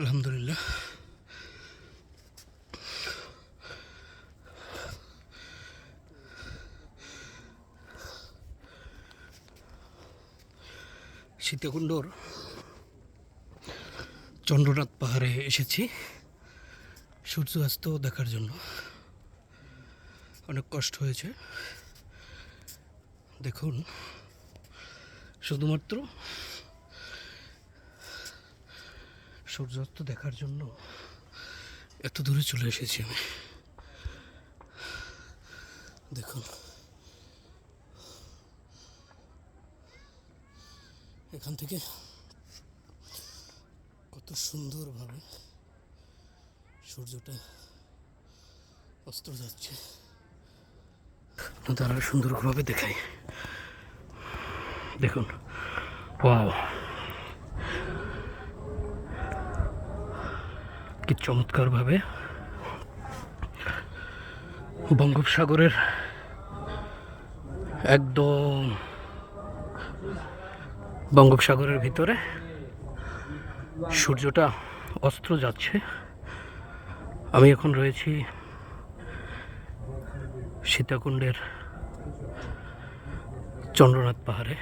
আলহামদুলিল্লাহ। সীতাকুণ্ডর চন্দ্রনাথ পাহাড়ে এসেছি সূর্যাস্ত দেখার জন্য। অনেক কষ্ট হয়েছে। দেখুন, শুধুমাত্র সূর্যাস্ত দেখার জন্য এত দূরে চলে এসেছি আমি। দেখুন, এখান থেকে কত সুন্দরভাবে সূর্যটা অস্ত যাচ্ছে। আপনাদের আরো সুন্দরভাবে দেখাই। দেখুন, ওয়াও, কি চমৎকারভাবে বঙ্গোপসাগরের একদম বঙ্গোপসাগরের ভিতরে সূর্যটা অস্ত যাচ্ছে। আমি এখন রয়েছি সীতাকুণ্ডের চন্দ্রনাথ পাহাড়ে।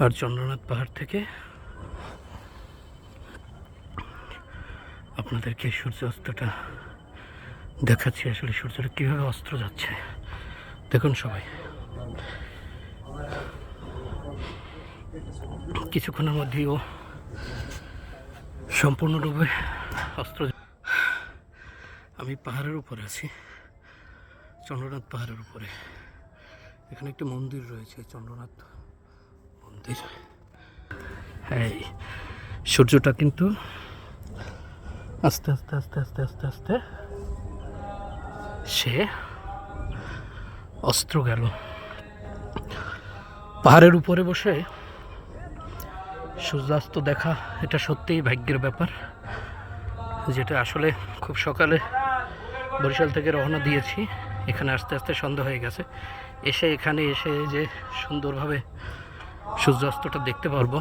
আর চন্দ্রনাথ পাহাড় থেকে আপনাদেরকে সূর্যাস্তটা দেখাচ্ছি। আসলে সূর্যটা কীভাবে অস্ত যাচ্ছে দেখুন সবাই। কিছুক্ষণের মধ্যেই ও সম্পূর্ণরূপে অস্ত। আমি পাহাড়ের উপরে আছি, চন্দ্রনাথ পাহাড়ের উপরে। এখানে একটি মন্দির রয়েছে, চন্দ্রনাথ মন্দির। এই সূর্যটা কিন্তু আস্তে আস্তে আস্তে আস্তে আস্তে আস্তে সে অস্ত গেল। পাহাড়ের উপরে বসে সূর্যাস্ত দেখা এটা সত্যিই ভাগ্যের ব্যাপার। যেটা আসলে খুব সকালে বরিশাল থেকে রওনা দিয়েছি, এখানে আস্তে আস্তে সন্ধ্যা হয়ে গেছে। এখানে এসে যে সুন্দরভাবে সূর্যাস্তটা দেখতে পারবো,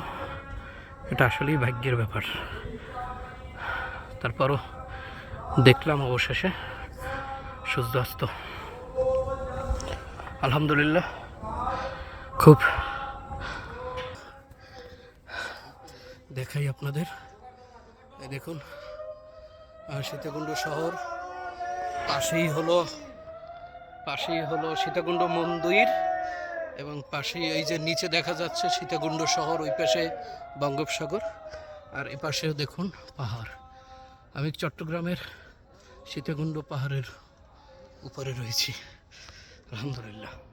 এটা আসলেই ভাগ্যের ব্যাপার। তারপরও দেখলাম অবশেষে সূর্যাস্ত। আলহামদুলিল্লাহ। খুব দেখাই আপনাদের। এই দেখুন, সীতাকুণ্ড শহর, পাশেই হলো সীতাকুণ্ড মন্দির, এবং পাশেই এই যে নিচে দেখা যাচ্ছে সীতাকুণ্ড শহর, ওই পাশে বঙ্গোপসাগর, আর এ পাশেও দেখুন পাহাড়। আমি চট্টগ্রামের সীতাকুণ্ড পাহাড়ের উপরে রয়েছি। আলহামদুলিল্লাহ।